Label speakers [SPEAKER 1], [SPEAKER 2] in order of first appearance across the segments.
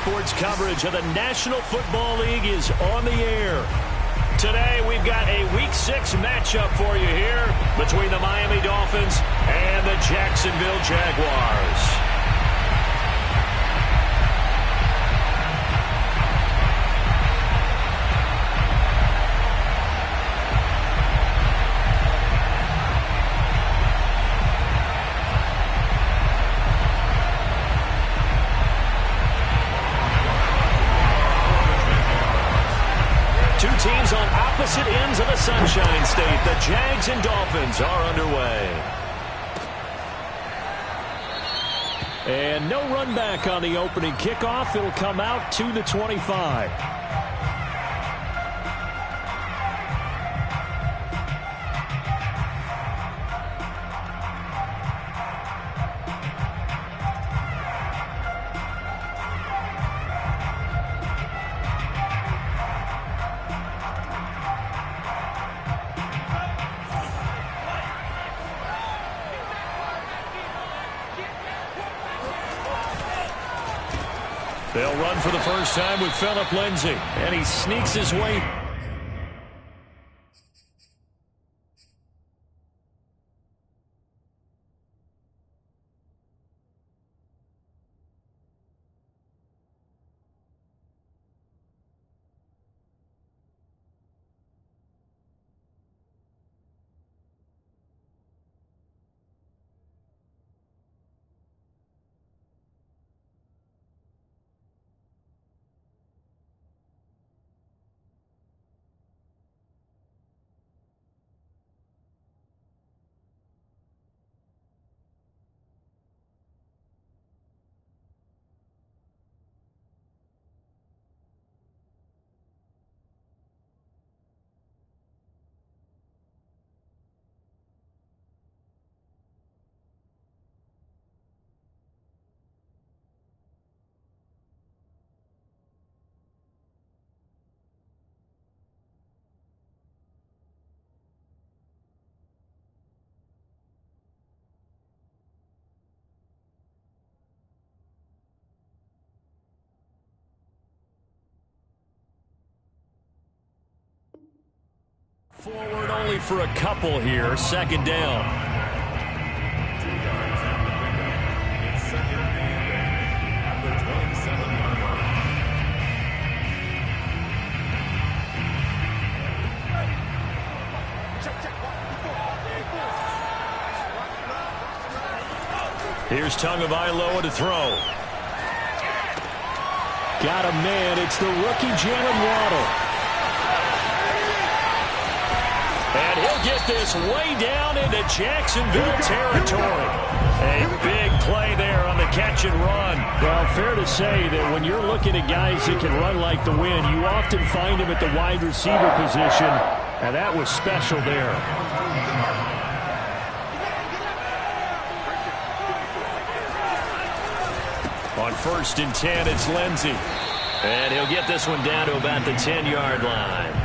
[SPEAKER 1] Sports coverage of the National Football League is on the air. Today, we've got a Week 6 matchup for you here between the Miami Dolphins and the Jacksonville Jaguars. Teams on opposite ends of the Sunshine State. The Jags and Dolphins are underway. And no run back on the opening kickoff. It'll come out to the 25. They'll run for the first time with Phillip Lindsay, and he sneaks his way. Forward only for a couple here. Second down. Here's Tagovailoa to throw. Got a man. It's the rookie Jalen Waddle. And he'll get this way down into Jacksonville territory. A big play there on the catch and run. Well, fair to say that when you're looking at guys that can run like the wind, you often find him at the wide receiver position, and that was special there. On 1st and 10, it's Lindsay. And he'll get this one down to about the 10-yard line.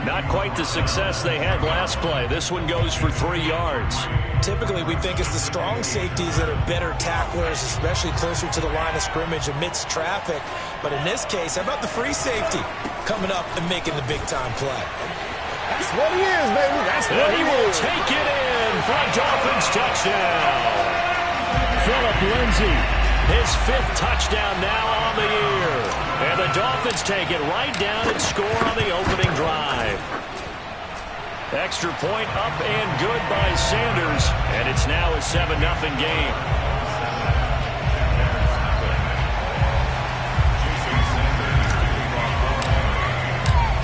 [SPEAKER 1] Not quite the success they had last play. This one goes for 3 yards.
[SPEAKER 2] Typically, we think it's the strong safeties that are better tacklers, especially closer to the line of scrimmage amidst traffic. But in this case, how about the free safety coming up and making the big-time play?
[SPEAKER 3] That's what he is, baby. That's what he
[SPEAKER 1] will take it in for a Dolphins touchdown. Phillip Lindsay, his 5th touchdown now on the year. And the Dolphins take it right down and score on the opening drive. Extra point up and good by Sanders. And it's now a 7-0 game.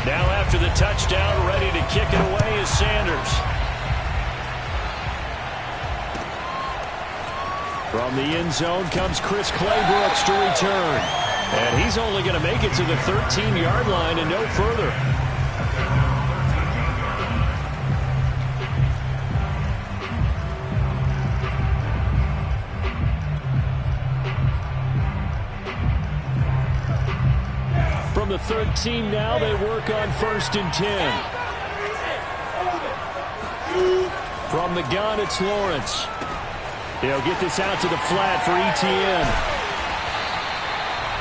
[SPEAKER 1] Now after the touchdown, ready to kick it away is Sanders. From the end zone comes Chris Claybrooks to return. And he's only going to make it to the 13-yard line and no further. From the 13 now, they work on 1st and 10. From the gun, it's Lawrence. He'll get this out to the flat for Etienne.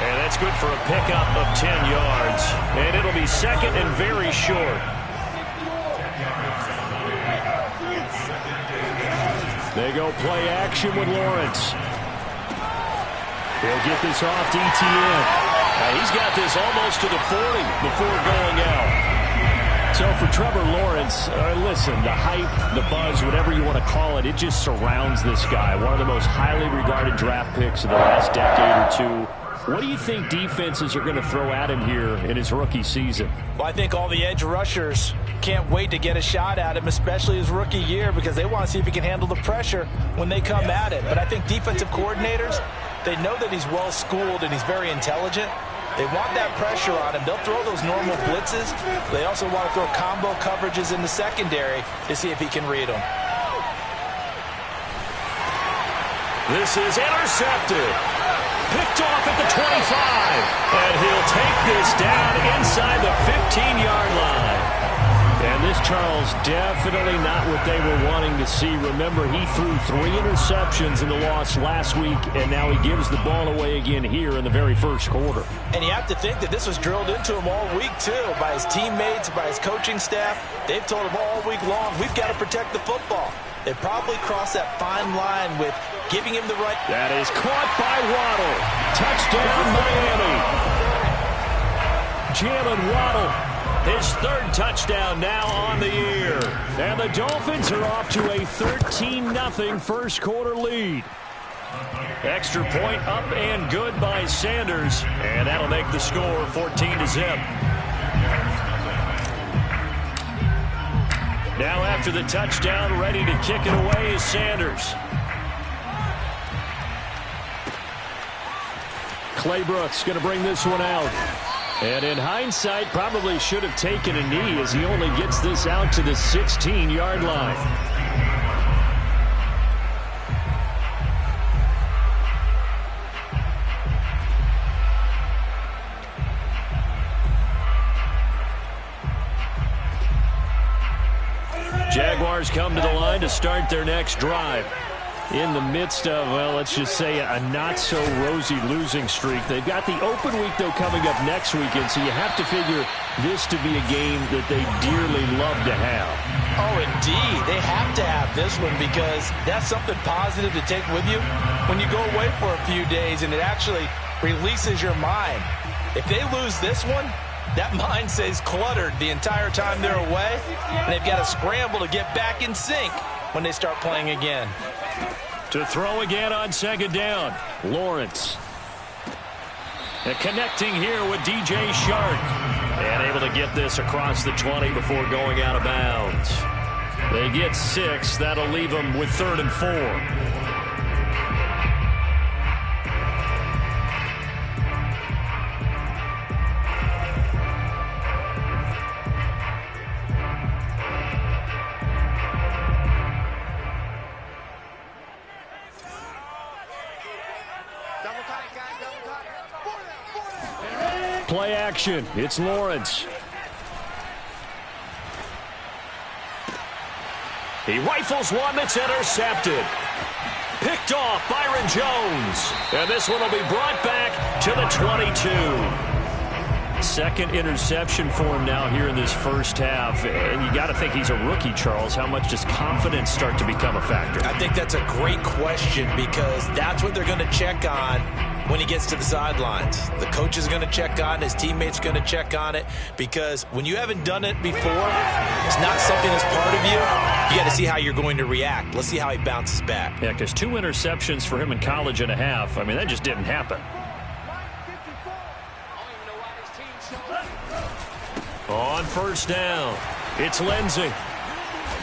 [SPEAKER 1] And that's good for a pickup of 10 yards. And it'll be second and very short. They go play action with Lawrence. He'll get this off to ETN. He's got this almost to the 40 before going out. So for Trevor Lawrence, listen, the hype, the buzz, whatever you want to call it, it just surrounds this guy. One of the most highly regarded draft picks of the last decade or two. What do you think defenses are going to throw at him here in his rookie season?
[SPEAKER 2] Well, I think all the edge rushers can't wait to get a shot at him, especially his rookie year, because they want to see if he can handle the pressure when they come at it. But I think defensive coordinators, they know that he's well-schooled and he's very intelligent. They want that pressure on him. They'll throw those normal blitzes. They also want to throw combo coverages in the secondary to see if he can read them.
[SPEAKER 1] This is intercepted. Picked off at the 25. And he'll take this down inside the 15-yard line. And this, Charles, definitely not what they were wanting to see. Remember, he threw 3 interceptions in the loss last week, and now he gives the ball away again here in the very first quarter.
[SPEAKER 2] And you have to think that this was drilled into him all week, too, by his teammates, by his coaching staff. They've told him all week long, we've got to protect the football. They probably crossed that fine line with giving him the right.
[SPEAKER 1] That is caught by Waddle. Touchdown, Miami. Jalen Waddle, his 3rd touchdown now on the year. And the Dolphins are off to a 13-0 first quarter lead. Extra point up and good by Sanders. And that'll make the score 14-0. Now after the touchdown, ready to kick it away is Sanders. Clay Brooks going to bring this one out. And in hindsight, probably should have taken a knee as he only gets this out to the 16-yard line. Jaguars come to the line to start their next drive. In the midst of, well, let's just say a not-so-rosy losing streak. They've got the open week, though, coming up next weekend, so you have to figure this to be a game that they dearly love to have.
[SPEAKER 2] Oh, indeed. They have to have this one because that's something positive to take with you when you go away for a few days, and it actually releases your mind. If they lose this one, that mind stays cluttered the entire time they're away, and they've got to scramble to get back in sync when they start playing again.
[SPEAKER 1] To throw again on second down, Lawrence. And connecting here with DJ Shark. And able to get this across the 20 before going out of bounds. They get 6. That'll leave them with 3rd and 4. Play action. It's Lawrence. He rifles one that's intercepted. Picked off Byron Jones. And this one will be brought back to the 22. Second interception for him now here in this first half. And you got to think he's a rookie, Charles. How much does confidence start to become a factor?
[SPEAKER 2] I think that's a great question because that's what they're going to check on when he gets to the sidelines. The coach is going to check on it. His teammates are going to check on it because when you haven't done it before, it's not something that's part of you. You got to see how you're going to react. Let's see how he bounces back.
[SPEAKER 1] Yeah, because 2 interceptions for him in college and a half. I mean, that just didn't happen. On first down, it's Lindsey.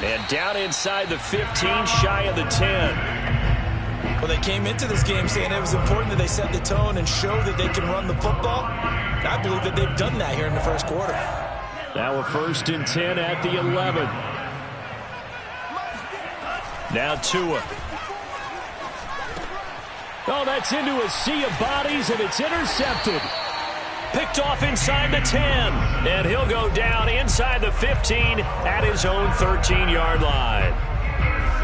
[SPEAKER 1] And down inside the 15, shy of the 10.
[SPEAKER 2] Well, they came into this game saying it was important that they set the tone and show that they can run the football. And I believe that they've done that here in the first quarter.
[SPEAKER 1] Now a 1st and 10 at the 11. Now Tua. Oh, that's into a sea of bodies, and it's intercepted. Picked off inside the 10. And he'll go down inside the 15 at his own 13-yard line.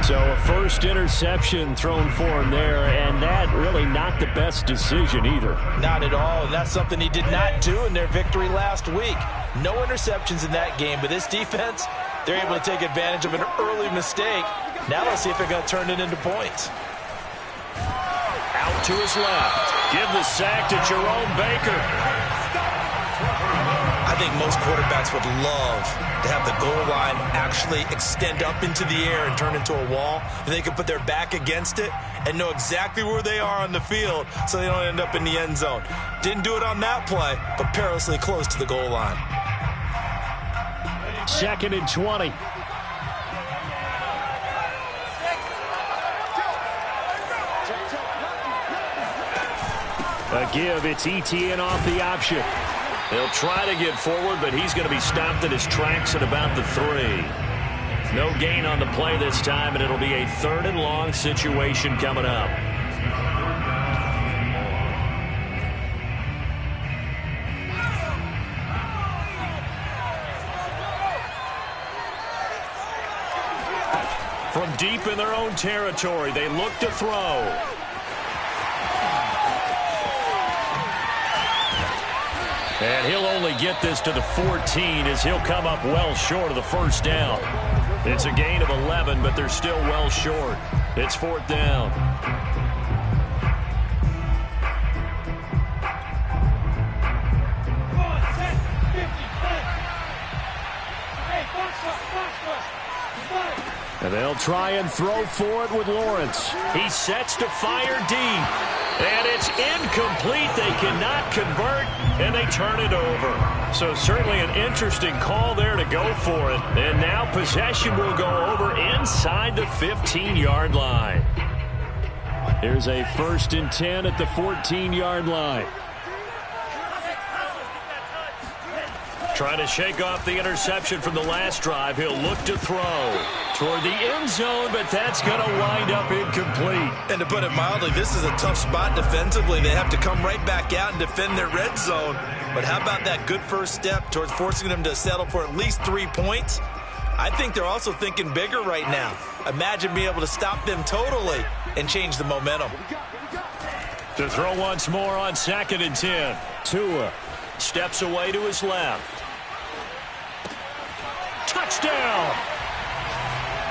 [SPEAKER 1] So a first interception thrown for him there, and that really not the best decision either.
[SPEAKER 2] Not at all, and that's something he did not do in their victory last week. No interceptions in that game, but this defense, they're able to take advantage of an early mistake. Now let's see if they're going to turn it into points.
[SPEAKER 1] Out to his left. Give the sack to Jerome Baker.
[SPEAKER 2] I think most quarterbacks would love to have the goal line actually extend up into the air and turn into a wall. And they can put their back against it and know exactly where they are on the field so they don't end up in the end zone. Didn't do it on that play, but perilously close to the goal line.
[SPEAKER 1] 2nd and 20. A give, it's ETN off the option. He'll try to get forward, but he's going to be stopped in his tracks at about the 3. No gain on the play this time, and it'll be a 3rd and long situation coming up. From deep in their own territory, they look to throw. And he'll only get this to the 14 as he'll come up well short of the first down. It's a gain of 11, but they're still well short. It's 4th down. And they'll try and throw for it with Lawrence. He sets to fire deep. And it's incomplete. They cannot convert, and they turn it over. So certainly an interesting call there to go for it. And now possession will go over inside the 15-yard line. Here's a 1st and 10 at the 14-yard line. Trying to shake off the interception from the last drive. He'll look to throw toward the end zone, but that's going to wind up incomplete.
[SPEAKER 2] And to put it mildly, this is a tough spot defensively. They have to come right back out and defend their red zone. But how about that good first step towards forcing them to settle for at least 3 points? I think they're also thinking bigger right now. Imagine being able to stop them totally and change the momentum.
[SPEAKER 1] To throw once more on 2nd and 10. Tua steps away to his left. Touchdown!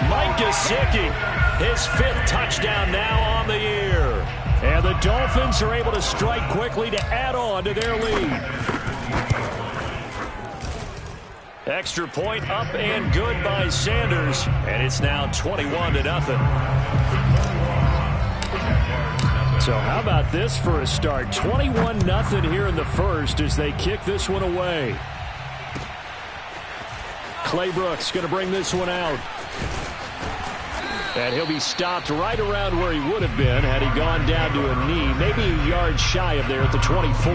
[SPEAKER 1] Mike Gesicki, his 5th touchdown now on the year. And the Dolphins are able to strike quickly to add on to their lead. Extra point up and good by Sanders. And it's now 21-0. So how about this for a start? 21-0 here in the first as they kick this one away. Clay Brooks going to bring this one out. And he'll be stopped right around where he would have been had he gone down to a knee, maybe a yard shy of there at the 24.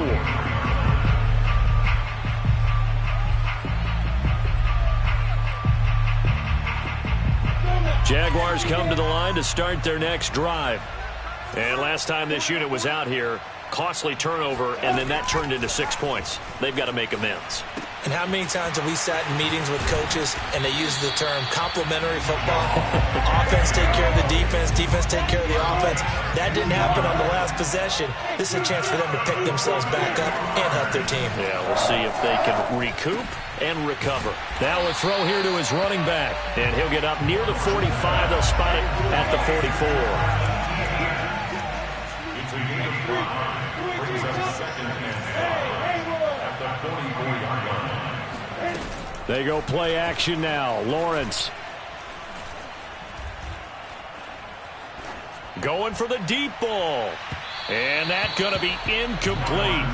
[SPEAKER 1] Jaguars come to the line to start their next drive. And last time this unit was out here, costly turnover, and then that turned into 6 points. They've got to make amends.
[SPEAKER 2] And how many times have we sat in meetings with coaches and they use the term complementary football? Offense take care of the defense, defense take care of the offense. That didn't happen on the last possession. This is a chance for them to pick themselves back up and help their team.
[SPEAKER 1] Yeah, we'll see if they can recoup and recover. Now a throw here to his running back, and he'll get up near the 45. They'll spot it at the 44. They go play action now. Lawrence. Going for the deep ball. And that's going to be incomplete.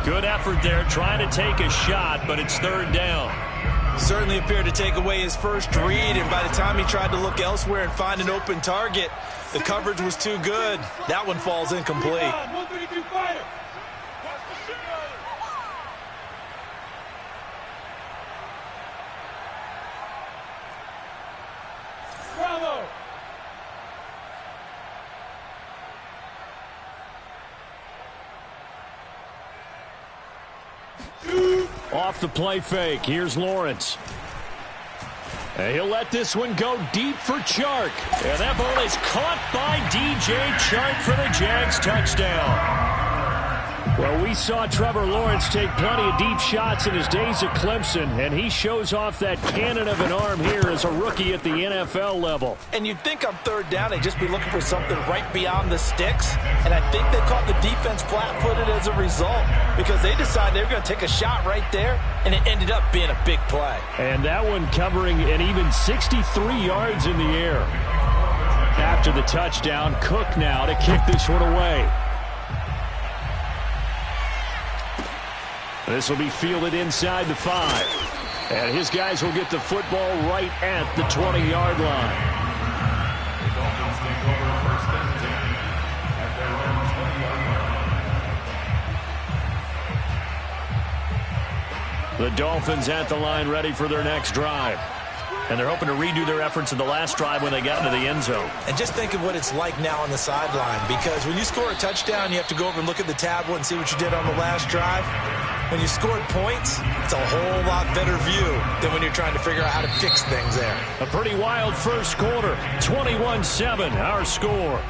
[SPEAKER 1] Good effort there trying to take a shot, but it's 3rd down.
[SPEAKER 2] Certainly appeared to take away his first read, and by the time he tried to look elsewhere and find an open target, the coverage was too good. That one falls incomplete.
[SPEAKER 1] Off the play fake. Here's Lawrence. And he'll let this one go deep for Chark. And that ball is caught by DJ Chark for the Jags touchdown. Well, we saw Trevor Lawrence take plenty of deep shots in his days at Clemson, and he shows off that cannon of an arm here as a rookie at the NFL level.
[SPEAKER 2] And you'd think on third down they'd just be looking for something right beyond the sticks, and I think they caught the defense flat-footed as a result because they decided they were going to take a shot right there, and it ended up being a big play.
[SPEAKER 1] And that one covering an even 63 yards in the air. After the touchdown, Cook now to kick this one away. This will be fielded inside the 5. And his guys will get the football right at the 20-yard line. The Dolphins at the line ready for their next drive. And they're hoping to redo their efforts in the last drive when they got into the end zone.
[SPEAKER 2] And just think of what it's like now on the sideline, because when you score a touchdown, you have to go over and look at the tablet and see what you did on the last drive. When you scored points, it's a whole lot better view than when you're trying to figure out how to fix things there.
[SPEAKER 1] A pretty wild first quarter. 21-7, our score.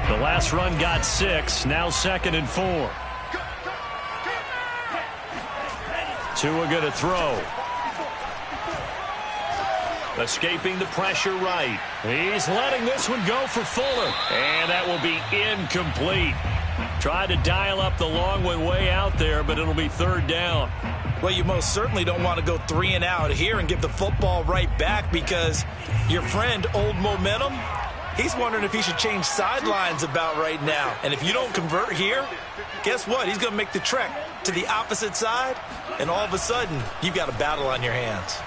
[SPEAKER 1] The last run got 6, now 2nd and 4. Tua going to throw. Escaping the pressure right. He's letting this one go for Fuller. And that will be incomplete. Tried to dial up the long one way out there, but it'll be 3rd down.
[SPEAKER 2] Well, you most certainly don't want to go 3 and out here and give the football right back because your friend, Old Momentum, he's wondering if he should change sidelines about right now. And if you don't convert here, guess what? He's going to make the trek to the opposite side, and all of a sudden, you've got a battle on your hands.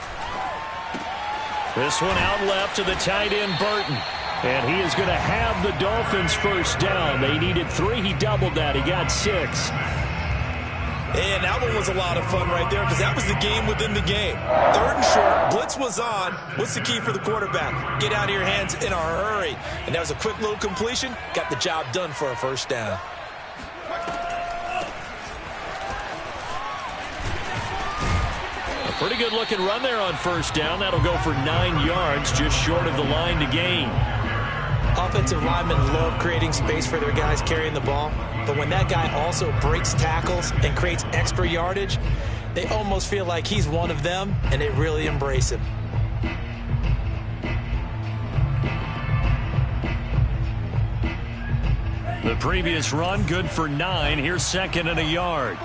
[SPEAKER 1] This one out left to the tight end, Burton. And he is going to have the Dolphins first down. They needed 3. He doubled that. He got 6.
[SPEAKER 2] And that one was a lot of fun right there because that was the game within the game. 3rd and short. Blitz was on. What's the key for the quarterback? Get out of your hands in a hurry. And that was a quick little completion. Got the job done for a first down.
[SPEAKER 1] Pretty good looking run there on first down. That'll go for 9 yards, just short of the line to gain.
[SPEAKER 2] Offensive linemen love creating space for their guys carrying the ball. But when that guy also breaks tackles and creates extra yardage, they almost feel like he's one of them, and they really embrace him.
[SPEAKER 1] The previous run, good for 9. Here's 2nd and a yard.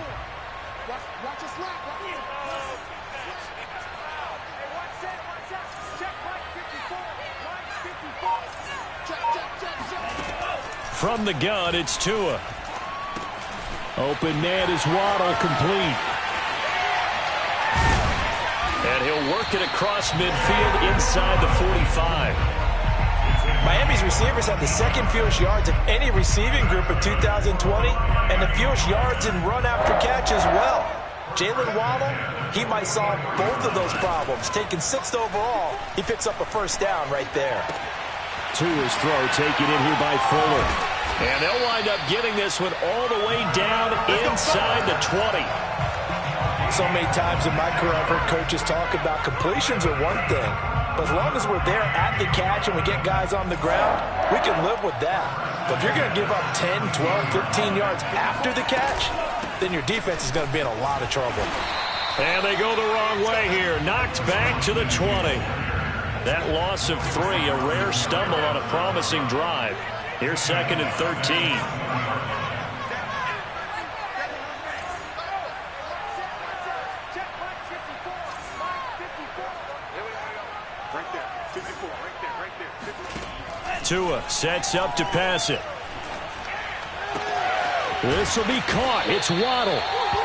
[SPEAKER 1] From the gun, it's Tua. Open man is Waddle, complete. And he'll work it across midfield inside the 45.
[SPEAKER 2] Miami's receivers have the 2nd fewest yards of any receiving group in 2020 and the fewest yards in run after catch as well. Jalen Waddle, he might solve both of those problems. Taking 6th overall, he picks up a first down right there.
[SPEAKER 1] Tua's throw taken in here by Fuller. And they'll wind up getting this one all the way down inside the 20.
[SPEAKER 2] So many times in my career I've heard coaches talk about completions are one thing. But as long as we're there at the catch and we get guys on the ground, we can live with that. But if you're going to give up 10, 12, 15 yards after the catch, then your defense is going to be in a lot of trouble.
[SPEAKER 1] And they go the wrong way here. Knocked back to the 20. That loss of 3, a rare stumble on a promising drive. Here's 2nd and 13. Tua sets up to pass it. This will be caught. It's Waddle.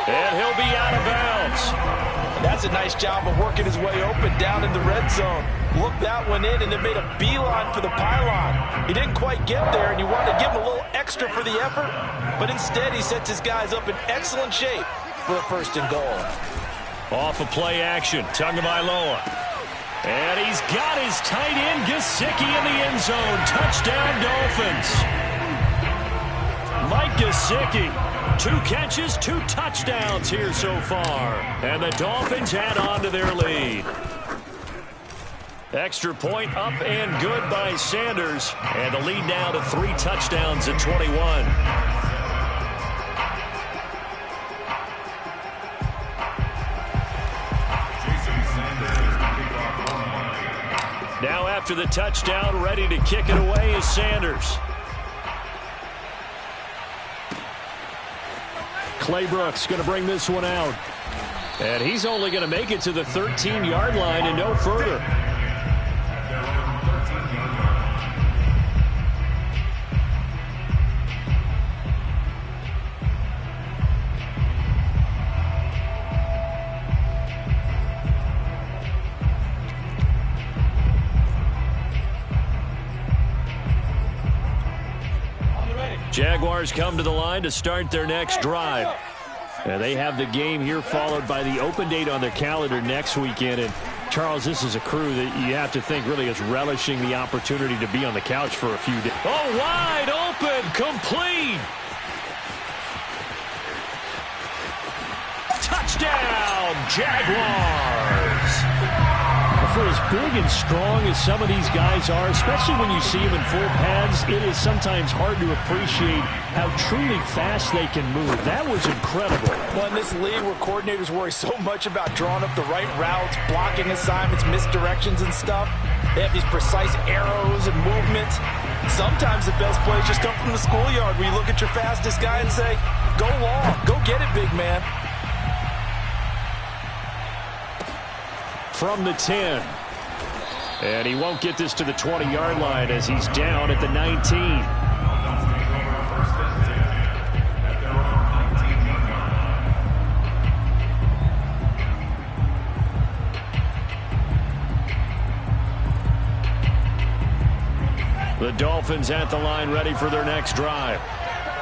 [SPEAKER 1] And he'll be out of bounds.
[SPEAKER 2] And that's a nice job of working his way open down in the red zone. Looked that one in and then made a beeline for the pylon. He didn't quite get there, and you wanted to give him a little extra for the effort, but instead he sets his guys up in excellent shape for a 1st and goal.
[SPEAKER 1] Off of play action, Tagovailoa. And he's got his tight end Gesicki in the end zone. Touchdown, Dolphins. Mike Gesicki, 2 catches, 2 touchdowns here so far. And the Dolphins add on to their lead. Extra point up and good by Sanders. And the lead now to 3 touchdowns at 21. Now after the touchdown, ready to kick it away is Sanders. Claybrooks going to bring this one out. And he's only going to make it to the 13-yard line and no further. Jaguars come to the line to start their next drive. And they have the game here followed by the open date on their calendar next weekend. And, Charles, this is a crew that you have to think really is relishing the opportunity to be on the couch for a few days. Oh, wide open, complete. Touchdown, Jaguars. For as big and strong as some of these guys are, especially when you see them in full pads, it is sometimes hard to appreciate how truly fast they can move. That was incredible.
[SPEAKER 2] Well, in this league where coordinators worry so much about drawing up the right routes, blocking assignments, misdirections and stuff, they have these precise arrows and movements. Sometimes the best plays just come from the schoolyard where you look at your fastest guy and say, go long, go get it, big man.
[SPEAKER 1] From the 10. And he won't get this to the 20-yard line as he's down at the 19. The Dolphins at the line ready for their next drive.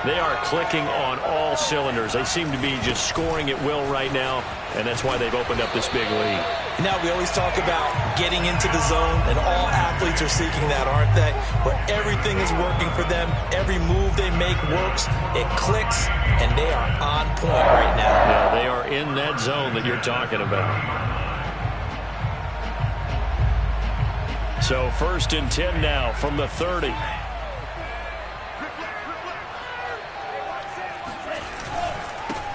[SPEAKER 1] They are clicking on all cylinders. They seem to be just scoring at will right now, and that's why they've opened up this big lead.
[SPEAKER 2] Now, we always talk about getting into the zone, and all athletes are seeking that, aren't they? Where everything is working for them, every move they make works, it clicks, and they are on point right now.
[SPEAKER 1] Yeah, they are in that zone that you're talking about. So 1st and 10 now from the 30.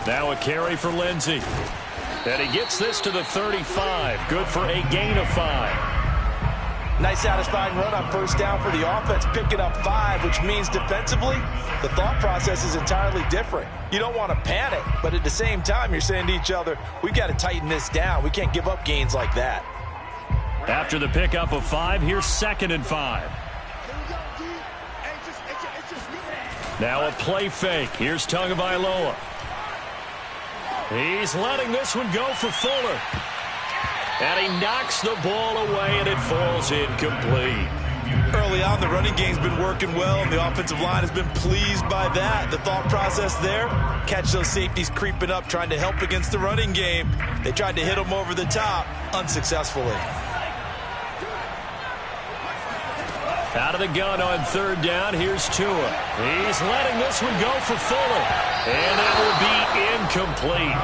[SPEAKER 1] Now a carry for Lindsey. And he gets this to the 35. Good for a gain of 5.
[SPEAKER 2] Nice satisfying run on 1st down for the offense, picking up 5, which means defensively, the thought process is entirely different. You don't want to panic, but at the same time, you're saying to each other, we've got to tighten this down. We can't give up gains like that.
[SPEAKER 1] After the pickup of 5, here's 2nd and 5. Now a play fake. Here's Tagovailoa. He's letting this one go for Fuller. And he knocks the ball away, and it falls incomplete.
[SPEAKER 2] Early on, the running game's been working well, and the offensive line has been pleased by that. The thought process there, catch those safeties creeping up, trying to help against the running game. They tried to hit them over the top, unsuccessfully.
[SPEAKER 1] Out of the gun on 3rd down, here's Tua. He's letting this one go for Fuller. And that will be incomplete.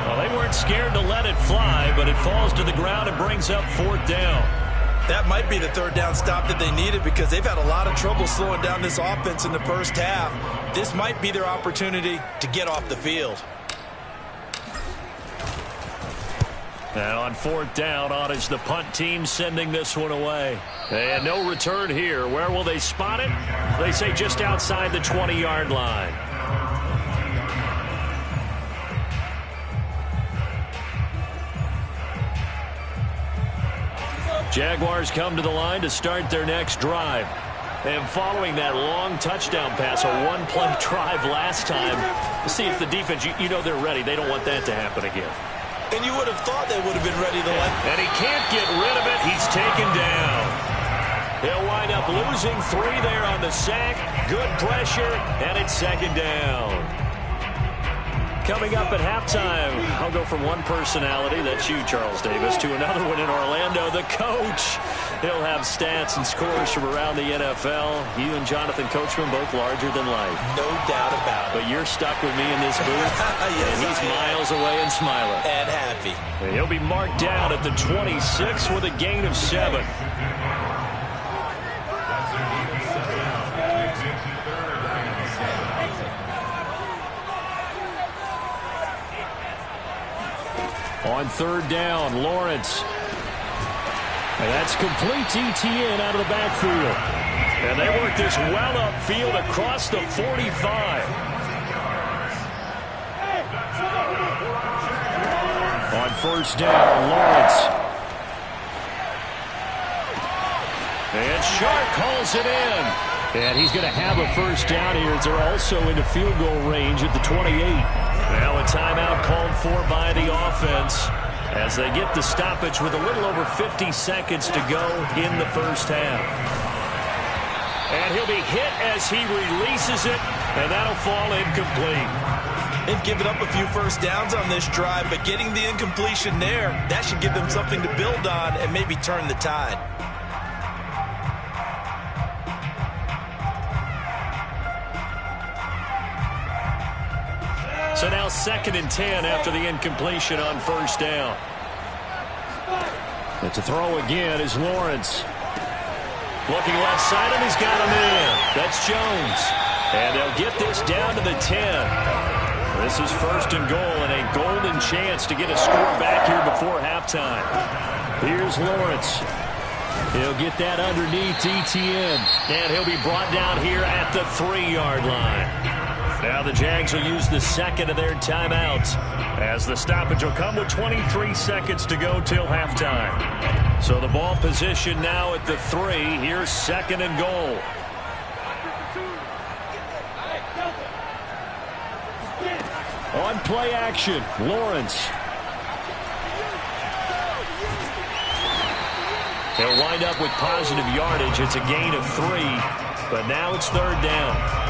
[SPEAKER 1] Well, they weren't scared to let it fly, but it falls to the ground and brings up 4th down.
[SPEAKER 2] That might be the 3rd down stop that they needed because they've had a lot of trouble slowing down this offense in the first half. This might be their opportunity to get off the field.
[SPEAKER 1] Now on 4th down, on is the punt team sending this one away. And no return here. Where will they spot it? They say just outside the 20-yard line. Jaguars come to the line to start their next drive. And following that long touchdown pass, a one-play drive last time, see if the defense, you know they're ready. They don't want that to happen again.
[SPEAKER 2] And you would have thought they would have been ready to let.
[SPEAKER 1] And he can't get rid of it. He's taken down. He'll wind up losing 3 there on the sack. Good pressure, and it's 2nd down. Coming up at halftime, I'll go from one personality, that's you, Charles Davis, to another one in Orlando, the coach. He'll have stats and scores from around the NFL. You and Jonathan Coachman both larger than life.
[SPEAKER 2] No doubt about it.
[SPEAKER 1] But you're stuck with me in this booth,
[SPEAKER 2] yes,
[SPEAKER 1] and he's miles away and smiling.
[SPEAKER 2] And happy.
[SPEAKER 1] And he'll be marked down at the 26 with a gain of 7. On 3rd down, Lawrence. And that's complete to Etienne out of the backfield. And they work this well upfield across the 45. On 1st down, Lawrence. And Sharp calls it in. And he's going to have a 1st down here as they're also into field goal range at the 28. Now a timeout called for by the offense as they get the stoppage with a little over 50 seconds to go in the 1st half. And he'll be hit as he releases it, and that'll fall incomplete.
[SPEAKER 2] They've given up a few 1st downs on this drive, but getting the incompletion there, that should give them something to build on and maybe turn the tide.
[SPEAKER 1] So now 2nd and 10 after the incompletion on 1st down. And to throw again is Lawrence. Looking left side, and he's got him in. That's Jones. And they'll get this down to the 10. This is 1st and goal and a golden chance to get a score back here before halftime. Here's Lawrence. He'll get that underneath Etienne. And he'll be brought down here at the 3-yard line. Now the Jags will use the 2nd of their timeouts as the stoppage will come with 23 seconds to go till halftime. So the ball position now at the 3. Here's 2nd and goal. On play action, Lawrence. They'll wind up with positive yardage. It's a gain of 3, but now it's 3rd down.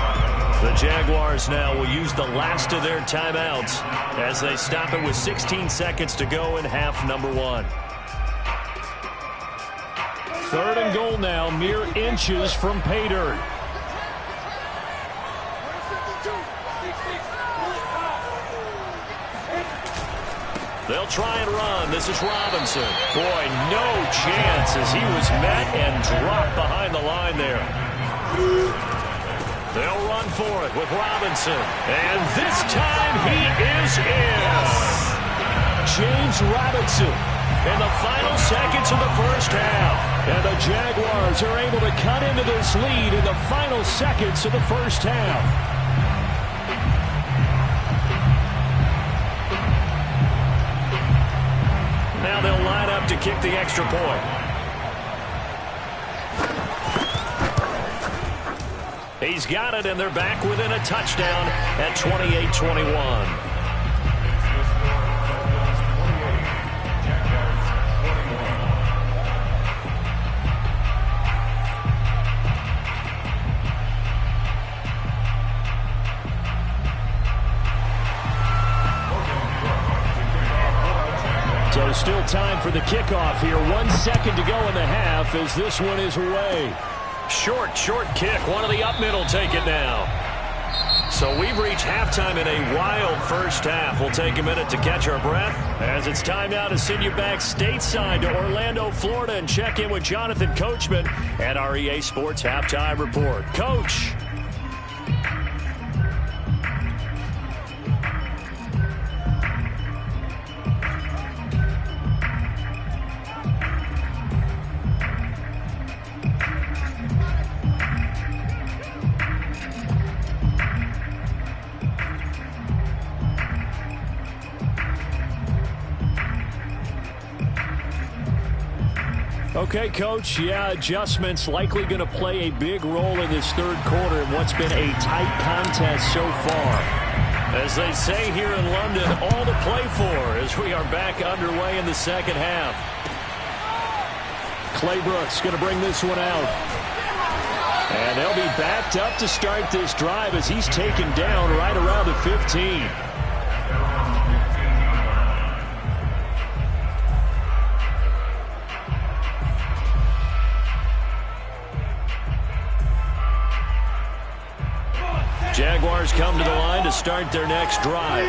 [SPEAKER 1] The Jaguars now will use the last of their timeouts as they stop it with 16 seconds to go in half number 1. 3rd and goal now, mere inches from pay dirt. They'll try and run. This is Robinson. Boy, no chance as he was met and dropped behind the line there. They'll run for it with Robinson. And this time he is in. James Robinson in the final seconds of the 1st half. And the Jaguars are able to cut into this lead in the final seconds of the 1st half. Now they'll line up to kick the extra point. He's got it, and they're back within a touchdown at 28-21. So still time for the kickoff here. 1 second to go in the half as this one is away. Short kick. One of the up middle take it now. So we've reached halftime in a wild 1st half. We'll take a minute to catch our breath as it's time now to send you back stateside to Orlando, Florida, and check in with Jonathan Coachman at our EA Sports Halftime Report. Coach. Okay, Coach, yeah, adjustments likely going to play a big role in this 3rd quarter in what's been a tight contest so far. As they say here in London, all to play for as we are back underway in the 2nd half. Claybrook's going to bring this one out. And they'll be backed up to start this drive as he's taken down right around the 15. Jaguars come to the line to start their next drive.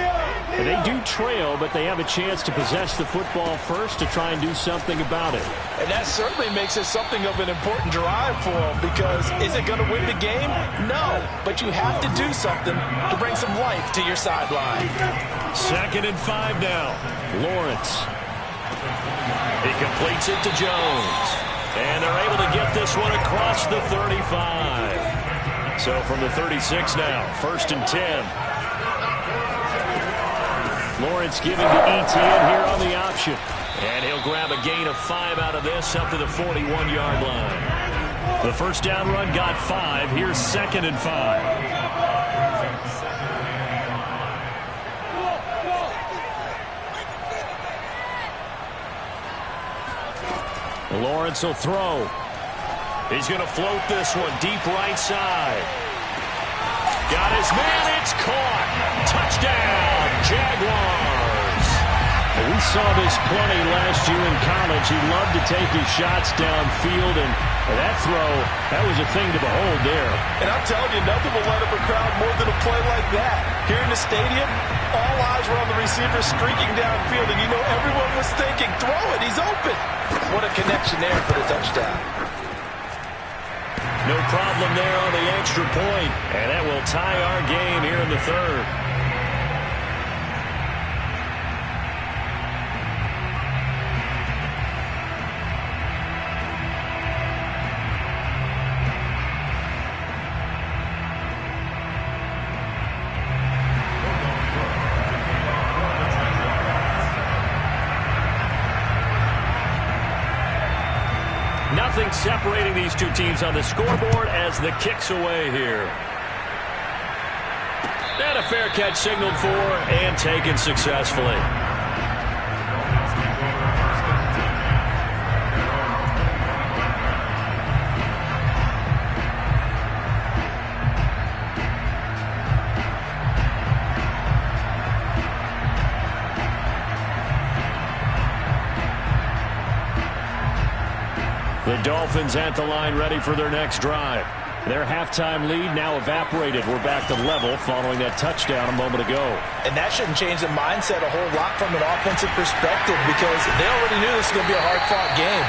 [SPEAKER 1] And they do trail, but they have a chance to possess the football first to try and do something about it.
[SPEAKER 2] And that certainly makes it something of an important drive for them, because is it going to win the game? No, but you have to do something to bring some life to your sideline.
[SPEAKER 1] 2nd and 5 now. Lawrence. He completes it to Jones. And they're able to get this one across the 35. So from the 36 now, 1st and 10. Lawrence giving to Etienne here on the option. And he'll grab a gain of 5 out of this up to the 41-yard line. The first down run got 5. Here's 2nd and 5. Lawrence will throw. He's going to float this one deep right side. Got his man. It's caught. Touchdown, Jaguars. We saw this plenty last year in college. He loved to take his shots downfield, and that throw, that was a thing to behold there.
[SPEAKER 2] And I'm telling you, nothing will light up a crowd more than a play like that. Here in the stadium, all eyes were on the receiver streaking downfield, and you know everyone was thinking, throw it, he's open. What a connection there for the touchdown.
[SPEAKER 1] No problem there on the extra point, and that will tie our game here in the 3rd. Nothing separating these two teams on the scoreboard as the kick's away here. And a fair catch signaled for and taken successfully. The Dolphins at the line ready for their next drive. Their halftime lead now evaporated. We're back to level following that touchdown a moment ago.
[SPEAKER 2] And that shouldn't change the mindset a whole lot from an offensive perspective, because they already knew this was going to be a hard-fought game.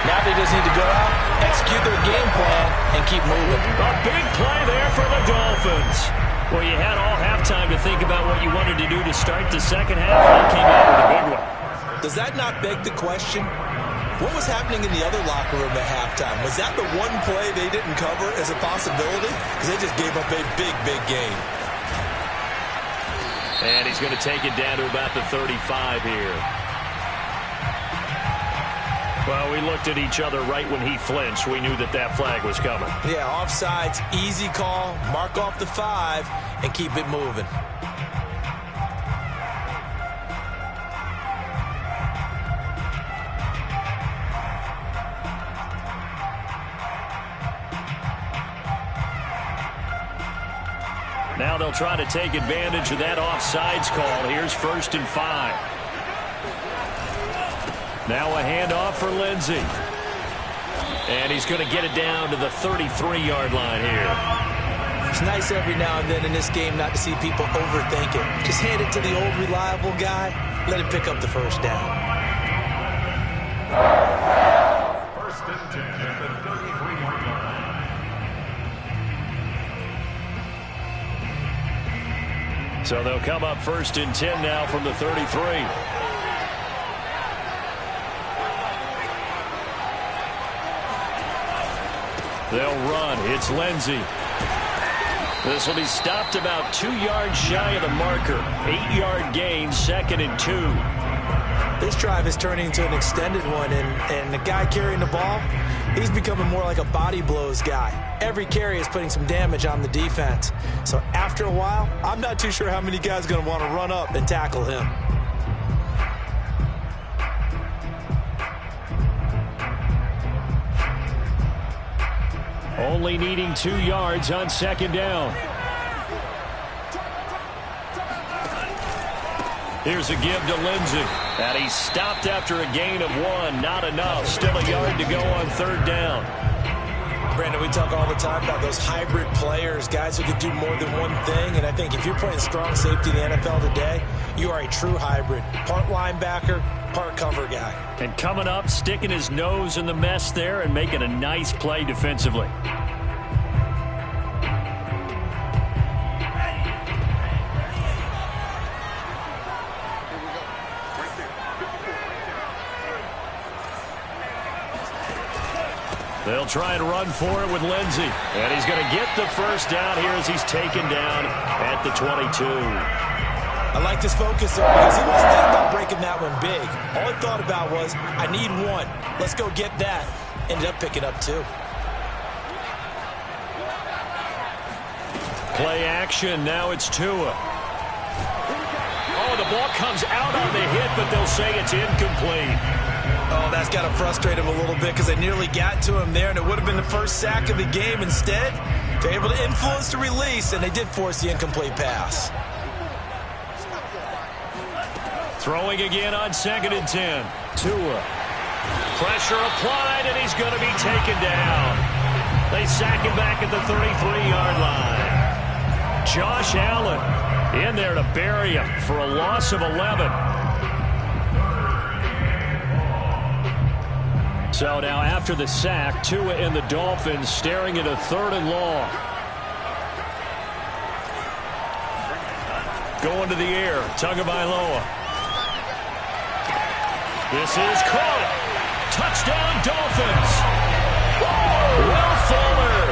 [SPEAKER 2] Now they just need to go out, execute their game plan, and keep moving.
[SPEAKER 1] A big play there for the Dolphins. Well, you had all halftime to think about what you wanted to do to start the second half, and they came out with a big one.
[SPEAKER 4] Does that not beg the question? What was happening in the other locker room at halftime? Was that the one play they didn't cover as a possibility? Because they just gave up a big, big game.
[SPEAKER 1] And he's going to take it down to about the 35 here. Well, we looked at each other right when he flinched. We knew that that flag was coming.
[SPEAKER 4] Yeah, offsides, easy call, mark off the 5, and keep it moving.
[SPEAKER 1] Now they'll try to take advantage of that offsides call. Here's 1st and 5. Now a handoff for Lindsey. And he's going to get it down to the 33-yard line here.
[SPEAKER 4] It's nice every now and then in this game not to see people overthink it. Just hand it to the old reliable guy. Let him pick up the first down.
[SPEAKER 5] 1st and 10 at the 33-yard line.
[SPEAKER 1] So they'll come up 1st and 10 now from the 33. They'll run. It's Lindsey. This will be stopped about 2 yards shy of the marker. 8-yard gain, 2nd and 2.
[SPEAKER 2] This drive is turning into an extended one, and the guy carrying the ball, he's becoming more like a body blows guy. Every carry is putting some damage on the defense. So after a while, I'm not too sure how many guys are going to want to run up and tackle him.
[SPEAKER 1] Only needing 2 yards on 2nd down. Here's a give to Lindsey. And he's stopped after a gain of 1. Not enough. Still a yard to go on 3rd down.
[SPEAKER 2] Brandon, we talk all the time about those hybrid players, guys who can do more than one thing. And I think if you're playing strong safety in the NFL today, you are a true hybrid. Part linebacker, part cover guy.
[SPEAKER 1] And coming up, sticking his nose in the mess there and making a nice play defensively. They'll try and run for it with Lindsey. And he's going to get the first down here as he's taken down at the 22.
[SPEAKER 2] I like this focus, though, because he wasn't thinking about breaking that one big. All he thought about was, I need one. Let's go get that. Ended up picking up two.
[SPEAKER 1] Play action. Now it's Tua. Oh, the ball comes out on the hit, but they'll say it's incomplete.
[SPEAKER 2] Oh, that's got to frustrate him a little bit because they nearly got to him there, and it would have been the first sack of the game. Instead, they're able to influence the release, and they did force the incomplete pass.
[SPEAKER 1] Throwing again on 2nd and 10. Tua. Pressure applied, and he's going to be taken down. They sack him back at the 33-yard line. Josh Allen in there to bury him for a loss of 11. So now after the sack, Tua and the Dolphins staring at a 3rd and long. Going to the air, Tagovailoa. This is caught. Touchdown, Dolphins. Will Fuller,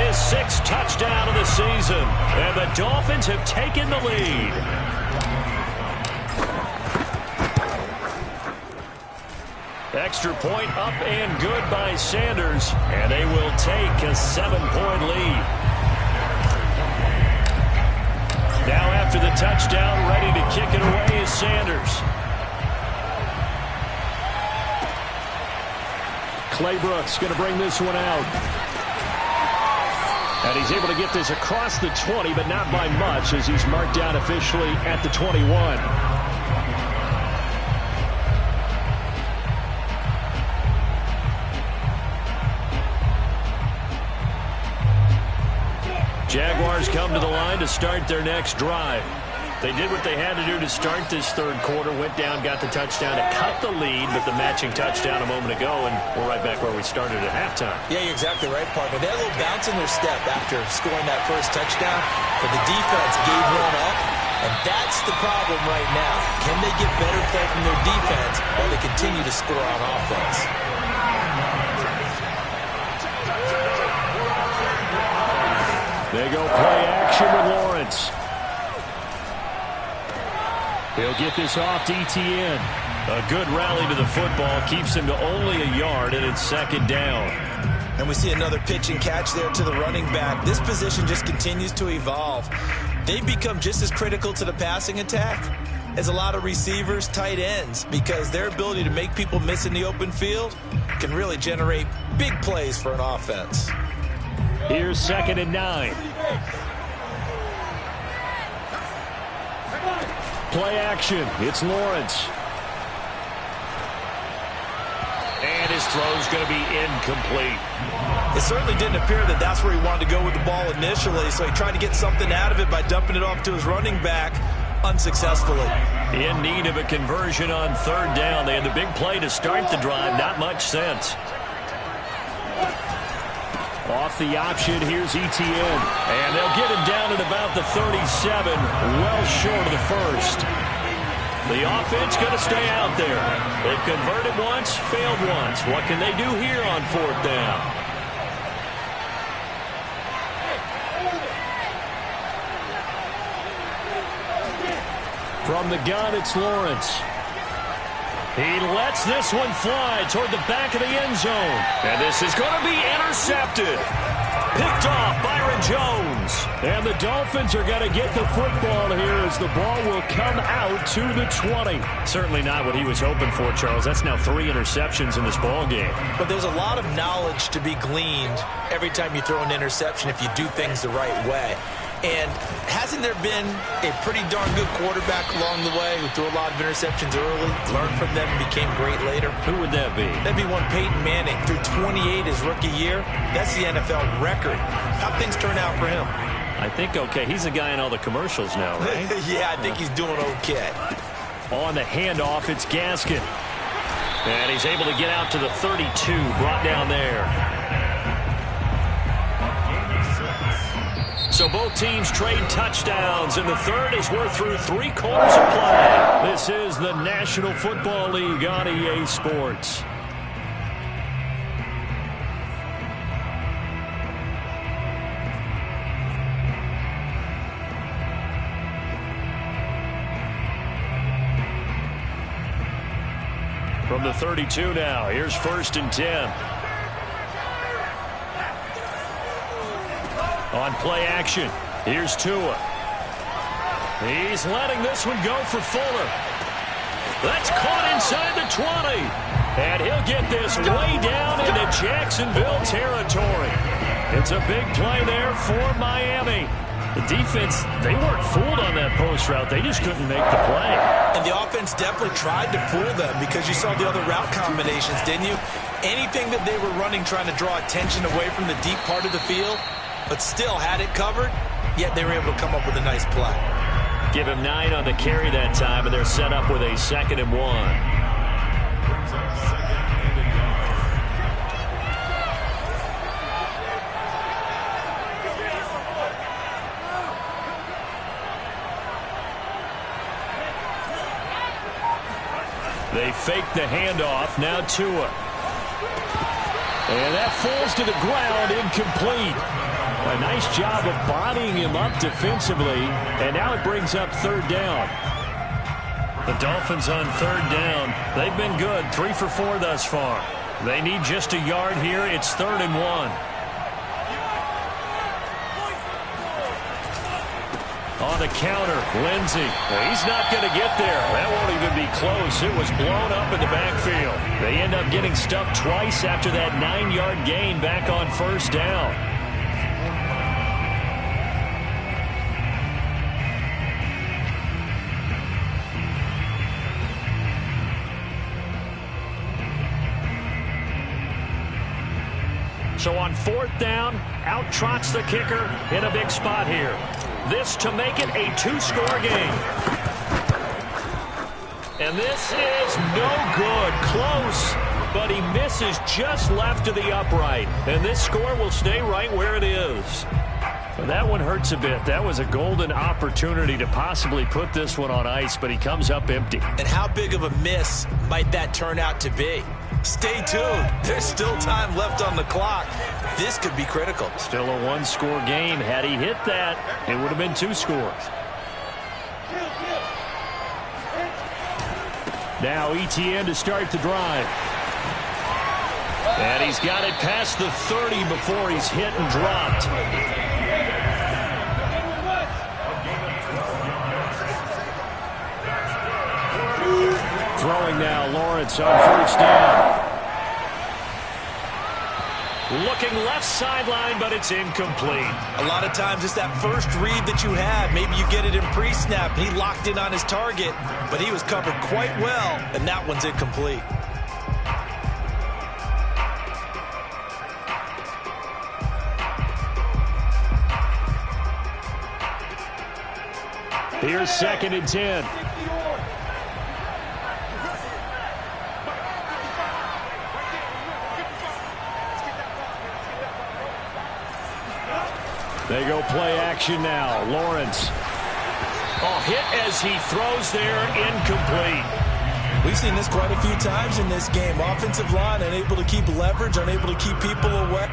[SPEAKER 1] his 6th touchdown of the season. And the Dolphins have taken the lead. Extra point up and good by Sanders. And they will take a 7-point lead. Now after the touchdown, ready to kick it away is Sanders. Clay Brooks going to bring this one out. And he's able to get this across the 20, but not by much as he's marked down officially at the 21. Jaguars come to the line to start their next drive. They did what they had to do to start this 3rd quarter, went down, got the touchdown to cut the lead, but the matching touchdown a moment ago, and we're right back where we started at halftime.
[SPEAKER 2] Yeah, you're exactly right, partner. They had a little bounce in their step after scoring that first touchdown, but the defense gave one up, and that's the problem right now. Can they get better play from their defense while they continue to score on offense?
[SPEAKER 1] They go play action with Lawrence. He'll get this off to Etienne. A good rally to the football keeps him to only a yard, and it's 2nd down.
[SPEAKER 2] And we see another pitch and catch there to the running back. This position just continues to evolve. They become just as critical to the passing attack as a lot of receivers, tight ends, because their ability to make people miss in the open field can really generate big plays for an offense.
[SPEAKER 1] Here's 2nd and 9. Play action. It's Lawrence. And his throw's going to be incomplete.
[SPEAKER 2] It certainly didn't appear that that's where he wanted to go with the ball initially, so he tried to get something out of it by dumping it off to his running back unsuccessfully.
[SPEAKER 1] In need of a conversion on 3rd down. They had the big play to start the drive. Not much sense. Off the option, here's Etienne. And they'll get him down at about the 37, well short of the 1st. The offense going to stay out there. They've converted once, failed once. What can they do here on 4th down? From the gun, it's Lawrence. He lets this one fly toward the back of the end zone. And this is going to be intercepted. Picked off Byron Jones. And the Dolphins are going to get the football here as the ball will come out to the 20. Certainly not what he was hoping for, Charles. That's now 3 interceptions in this ball game.
[SPEAKER 2] But there's a lot of knowledge to be gleaned every time you throw an interception if you do things the right way. And hasn't there been a pretty darn good quarterback along the way who threw a lot of interceptions early, learned from them, and became great later?
[SPEAKER 1] Who would that be?
[SPEAKER 2] That'd be one Peyton Manning. Threw 28 his rookie year. That's the NFL record. How'd things turn out for him?
[SPEAKER 1] I think okay. He's a guy in all the commercials now, right?
[SPEAKER 2] Yeah, I think he's doing okay.
[SPEAKER 1] On the handoff, it's Gaskin. And he's able to get out to the 32, brought down there. So both teams trade touchdowns, and the third as we're through 3 quarters of play. This is the National Football League on EA Sports. From the 32 now, here's 1st and 10. On play action, here's Tua. He's letting this one go for Fuller. That's caught inside the 20. And he'll get this way down into Jacksonville territory. It's a big play there for Miami. The defense, they weren't fooled on that post route. They just couldn't make the play.
[SPEAKER 2] And the offense definitely tried to fool them because you saw the other route combinations, didn't you? Anything that they were running trying to draw attention away from the deep part of the field, but still had it covered, yet they were able to come up with a nice play.
[SPEAKER 1] Give him 9 on the carry that time, and they're set up with a 2nd and 1. They fake the handoff. Now Tua. And that falls to the ground, incomplete. A nice job of bodying him up defensively. And now it brings up 3rd down. The Dolphins on 3rd down. They've been good, 3 for 4 thus far. They need just a yard here. It's 3rd and 1. On the counter, Lindsey. He's not going to get there. That won't even be close. It was blown up in the backfield. They end up getting stuffed twice after that 9-yard gain back on 1st down. So on 4th down, out trots the kicker in a big spot here. This to make it a 2-score game. And this is no good. Close, but he misses just left of the upright. And this score will stay right where it is. Well, that one hurts a bit. That was a golden opportunity to possibly put this one on ice, but he comes up empty.
[SPEAKER 2] And how big of a miss might that turn out to be? Stay tuned. There's still time left on the clock. This could be critical.
[SPEAKER 1] Still a 1-score game. Had he hit that, it would have been 2 scores. Now ETN to start the drive. And he's got it past the 30 before he's hit and dropped. Throwing now, Lawrence on 1st down. Looking left sideline, but it's incomplete.
[SPEAKER 2] A lot of times it's that first read that you have. Maybe you get it in pre-snap, and he locked in on his target, but he was covered quite well, and that one's incomplete.
[SPEAKER 1] Here's 2nd and 10. They go play action now. Lawrence. Oh, hit as he throws there, incomplete.
[SPEAKER 2] We've seen this quite a few times in this game. Offensive line unable to keep leverage, unable to keep people away.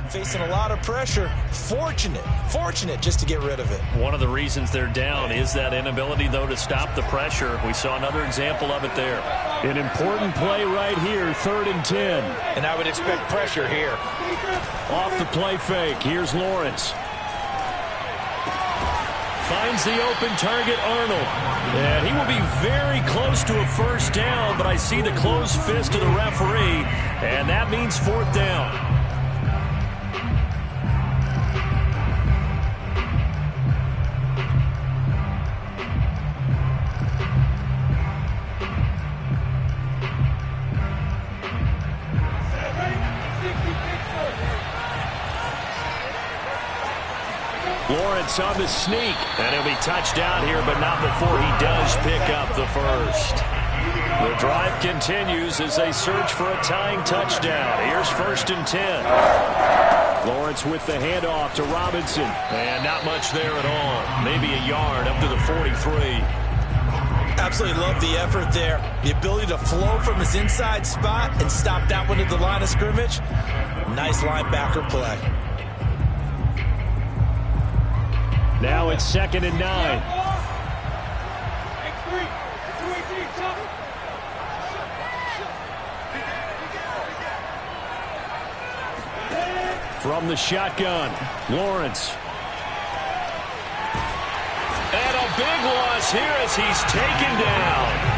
[SPEAKER 2] facing a lot of pressure. Fortunate just to get rid of it.
[SPEAKER 1] One of the reasons they're down is that inability, though, to stop the pressure. We saw another example of it there. An important play right here, 3rd and 10.
[SPEAKER 2] And I would expect pressure here.
[SPEAKER 1] Off the play fake, here's Lawrence. Finds the open target, Arnold. And he will be very close to a first down, but I see the closed fist of the referee, and that means 4th down. Lawrence on the sneak, and he'll be touched down here, but not before he does pick up the first. The drive continues as they search for a tying touchdown. Here's 1st and 10. Lawrence with the handoff to Robinson, and not much there at all. Maybe a yard up to the 43.
[SPEAKER 2] Absolutely love the effort there. The ability to flow from his inside spot and stop that one at the line of scrimmage. Nice linebacker play.
[SPEAKER 1] Now it's 2nd and 9. From the shotgun, Lawrence. And a big loss here as he's taken down.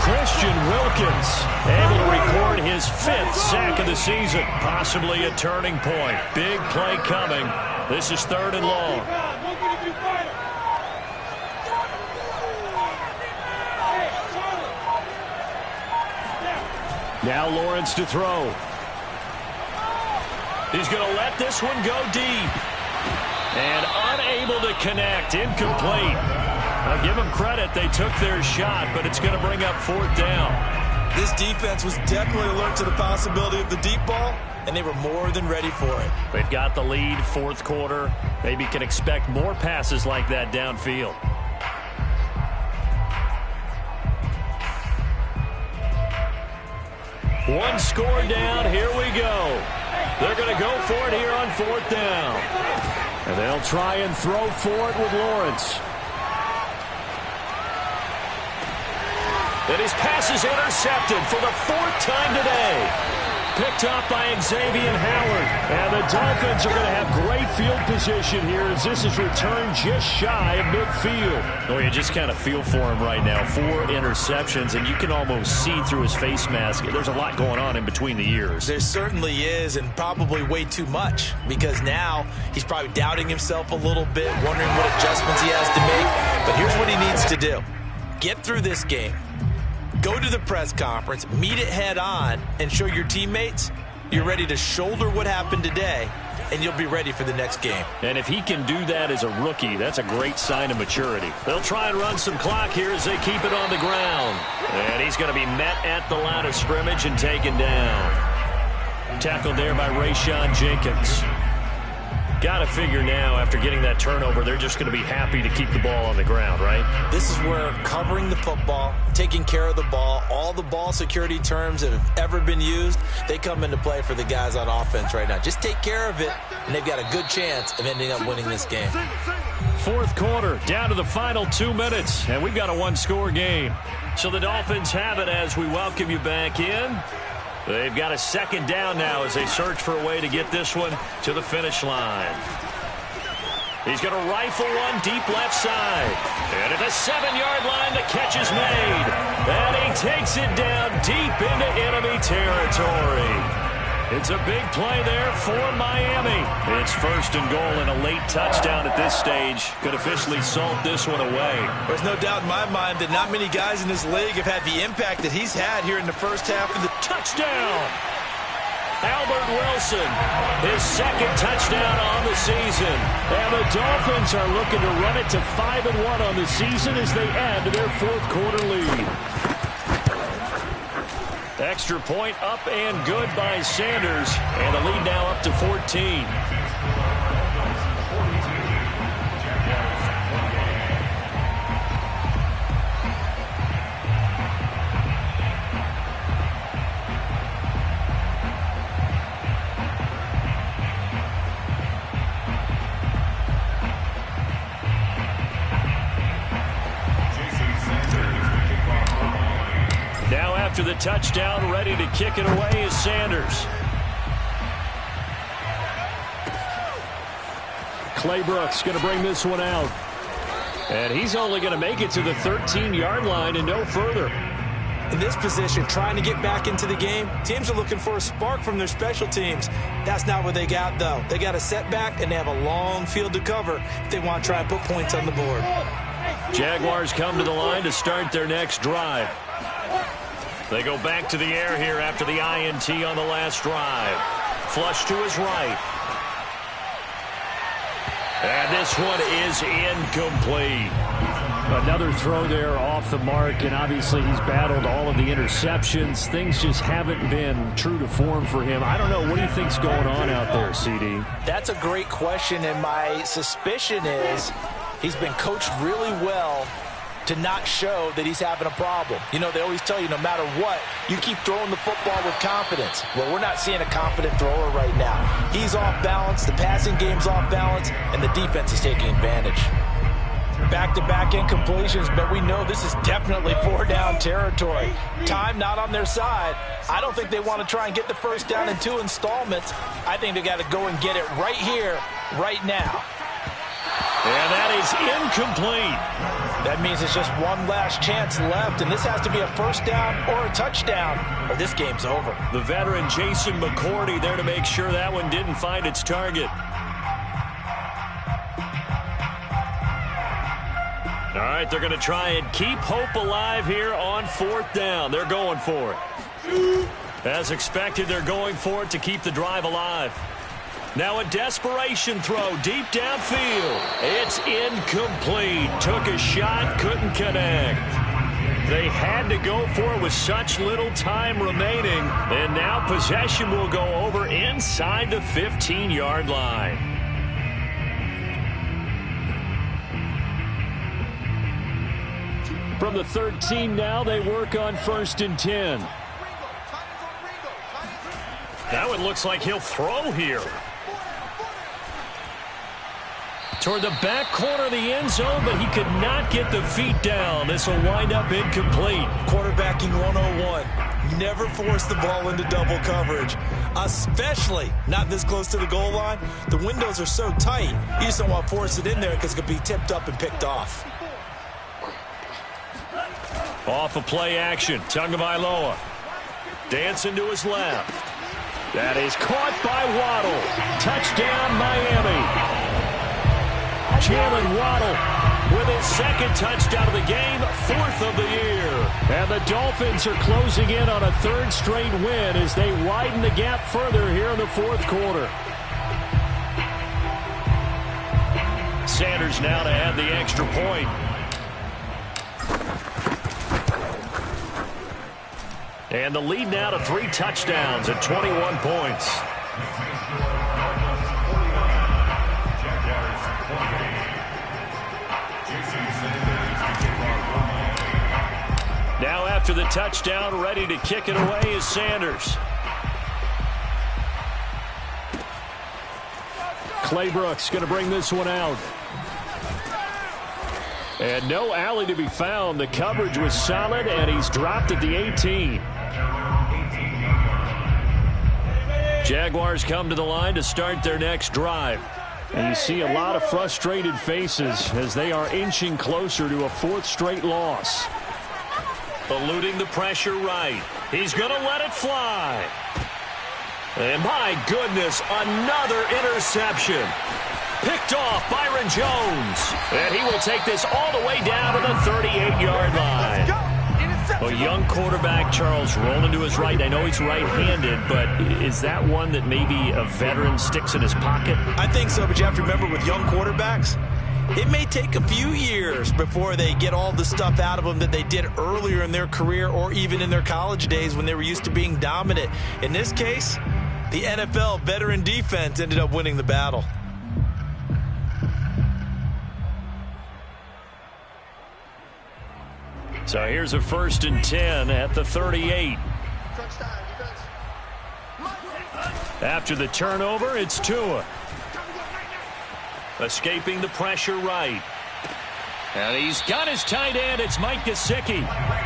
[SPEAKER 1] Christian Wilkins able to record his 5th sack of the season. Possibly a turning point. Big play coming. This is 3rd and long. Now Lawrence to throw. He's going to let this one go deep. And unable to connect. Incomplete. I'll give them credit. They took their shot, but it's going to bring up 4th down.
[SPEAKER 2] This defense was definitely alert to the possibility of the deep ball, and they were more than ready for it.
[SPEAKER 1] They've got the lead, 4th quarter. Maybe can expect more passes like that downfield. One score down. Here we go. They're going to go for it here on 4th down. And they'll try and throw for it with Lawrence. And his pass is intercepted for the 4th time today. Picked up by Xavier Howard. And the Dolphins are going to have great field position here as this is returned just shy of midfield. Oh, you just kind of feel for him right now. 4 interceptions, and you can almost see through his face mask. There's a lot going on in between the ears.
[SPEAKER 2] There certainly is, and probably way too much, because now he's probably doubting himself a little bit, wondering what adjustments he has to make. But here's what he needs to do. Get through this game. Go to the press conference, meet it head on, and show your teammates you're ready to shoulder what happened today, and you'll be ready for the next game.
[SPEAKER 1] And if he can do that as a rookie, that's a great sign of maturity. They'll try and run some clock here as they keep it on the ground. And he's going to be met at the line of scrimmage and taken down. Tackled there by Rayshon Jenkins. Got to figure now, after getting that turnover, they're just going to be happy to keep the ball on the ground, right?
[SPEAKER 2] This is where covering the football, taking care of the ball, all the ball security terms that have ever been used, they come into play for the guys on offense right now. Just take care of it, and they've got a good chance of ending up winning this game.
[SPEAKER 1] 4th quarter, down to the final 2 minutes, and we've got a 1-score game. So the Dolphins have it as we welcome you back in. They've got a 2nd down now as they search for a way to get this one to the finish line. He's going to rifle one deep left side. And at the 7-yard line, the catch is made. And he takes it down deep into enemy territory. It's a big play there for Miami. It's 1st and goal and a late touchdown at this stage. Could officially salt this one away.
[SPEAKER 2] There's no doubt in my mind that not many guys in this league have had the impact that he's had here in the first half of the
[SPEAKER 1] touchdown. Albert Wilson, his 2nd touchdown on the season. And the Dolphins are looking to run it to 5-1 on the season as they add to their 4th quarter lead. Extra point up and good by Sanders. And the lead now up to 14. after the touchdown, ready to kick it away is Sanders. Clay Brooks going to bring this one out. And he's only going to make it to the 13-yard line and no further.
[SPEAKER 2] In this position, trying to get back into the game, teams are looking for a spark from their special teams. That's not what they got, though. They got a setback, and they have a long field to cover if they want to try and put points on the board.
[SPEAKER 1] Jaguars come to the line to start their next drive. They go back to the air here after the INT on the last drive. Flush to his right. And this one is incomplete.
[SPEAKER 3] Another throw there off the mark, and obviously he's battled all of the interceptions. Things just haven't been true to form for him. I don't know. What do you think's going on out there, CD?
[SPEAKER 2] That's a great question, and my suspicion is he's been coached really well to not show that he's having a problem. You know, they always tell you no matter what, you keep throwing the football with confidence. Well, we're not seeing a confident thrower right now. He's off balance, the passing game's off balance, and the defense is taking advantage. Back-to-back incompletions, but we know this is definitely four-down territory. Time not on their side. I don't think they want to try and get the first down in 2 installments. I think they got to go and get it right here, right now.
[SPEAKER 1] And that is incomplete.
[SPEAKER 2] That means it's just one last chance left, and this has to be a first down or a touchdown, or this game's over.
[SPEAKER 1] The veteran Jason McCourty there to make sure that one didn't find its target. All right, they're going to try and keep hope alive here on 4th down. They're going for it. As expected, they're going for it to keep the drive alive. Now a desperation throw deep downfield. It's incomplete. Took a shot, couldn't connect. They had to go for it with such little time remaining. And now possession will go over inside the 15-yard line.
[SPEAKER 3] From the 13 now, they work on 1st and 10.
[SPEAKER 1] That one looks like he'll throw here. Toward the back corner of the end zone, but he could not get the feet down. This will wind up incomplete.
[SPEAKER 4] Quarterbacking 101. Never force the ball into double coverage, especially not this close to the goal line. The windows are so tight, you just don't want to force it in there because it could be tipped up and picked off.
[SPEAKER 1] Off of play action, Tagovailoa. Dancing to his left. That is caught by Waddle. Touchdown, Miami. Jalen Waddle with his 2nd touchdown of the game, 4th of the year.
[SPEAKER 3] And the Dolphins are closing in on a 3rd straight win as they widen the gap further here in the 4th quarter.
[SPEAKER 1] Sanders now to add the extra point. And the lead now to 3 touchdowns at 21 points. Now after the touchdown, ready to kick it away is Sanders.
[SPEAKER 3] Clay Brooks going to bring this one out.
[SPEAKER 1] And no alley to be found. The coverage was solid, and he's dropped at the 18. Jaguars come to the line to start their next drive.
[SPEAKER 3] And you see a lot of frustrated faces as they are inching closer to a 4th straight loss.
[SPEAKER 1] Eluding the pressure right. He's going to let it fly. And my goodness, another interception. Picked off Byron Jones. And he will take this all the way down to the 38-yard line. A young quarterback, Charles, rolling to his right. I know he's right-handed, but is that one that maybe a veteran sticks in his pocket?
[SPEAKER 2] I think so, but you have to remember with young quarterbacks, it may take a few years before they get all the stuff out of them that they did earlier in their career or even in their college days when they were used to being dominant. In this case, the NFL veteran defense ended up winning the battle.
[SPEAKER 1] So here's a 1st and 10 at the 38. After the turnover, it's Tua. Escaping the pressure right. And he's got his tight end. It's Mike Gesicki.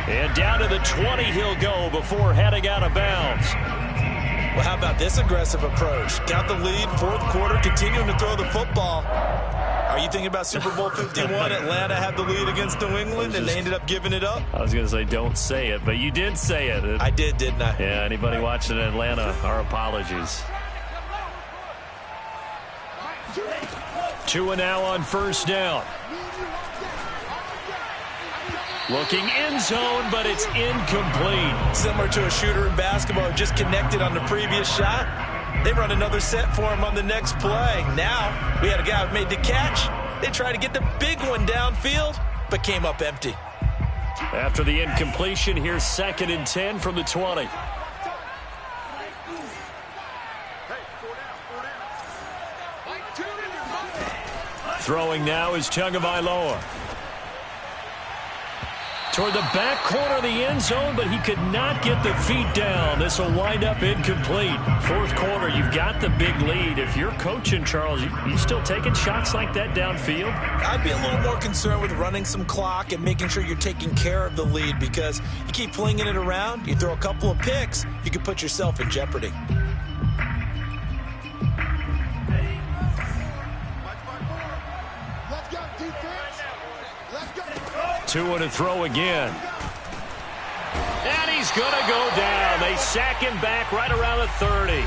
[SPEAKER 1] And down to the 20 he'll go before heading out of bounds.
[SPEAKER 4] Well, how about this aggressive approach? Got the lead, fourth quarter, continuing to throw the football. Are you thinking about Super Bowl 51? Atlanta had the lead against New England, and they ended up giving it up?
[SPEAKER 3] I was going to say don't say it, but you did say it.
[SPEAKER 4] I did, didn't I?
[SPEAKER 3] Yeah, anybody watching in Atlanta, our apologies.
[SPEAKER 1] 2 now on first down. Looking end zone, but it's incomplete.
[SPEAKER 4] Similar to a shooter in basketball who just connected on the previous shot. They run another set for him on the next play. Now, we had a guy who made the catch. They tried to get the big one downfield, but came up empty.
[SPEAKER 1] After the incompletion, here's 2nd and 10 from the 20. Throwing now is Tagovailoa. Toward the back corner of the end zone, but he could not get the feet down. This will wind up incomplete. Fourth quarter, you've got the big lead. If you're coaching, Charles, you still taking shots like that downfield?
[SPEAKER 4] I'd be a little more concerned with running some clock and making sure you're taking care of the lead, because you keep flinging it around, you throw a couple of picks, you can put yourself in jeopardy.
[SPEAKER 1] Two to throw again. And he's going to go down. They sack him back right around the 30.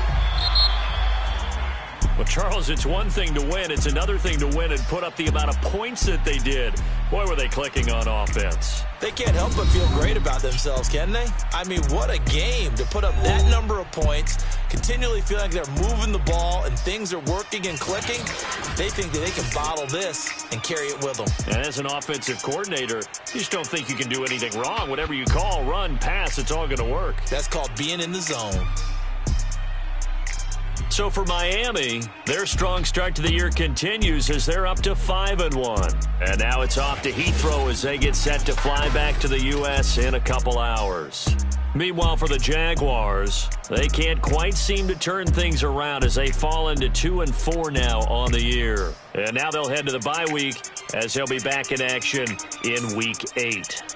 [SPEAKER 1] Well, Charles, it's one thing to win. It's another thing to win and put up the amount of points that they did. Boy, were they clicking on offense.
[SPEAKER 4] They can't help but feel great about themselves, can they? I mean, what a game to put up that number of points, continually feel like they're moving the ball and things are working and clicking. They think that they can bottle this and carry it with them.
[SPEAKER 1] And as an offensive coordinator, you just don't think you can do anything wrong. Whatever you call, run, pass, it's all going to work.
[SPEAKER 4] That's called being in the zone.
[SPEAKER 1] So for Miami, their strong start to the year continues as they're up to 5-1. And now it's off to Heathrow as they get set to fly back to the U.S. in a couple hours. Meanwhile, for the Jaguars, they can't quite seem to turn things around as they fall into 2-4 now on the year. And now they'll head to the bye week as they'll be back in action in Week 8.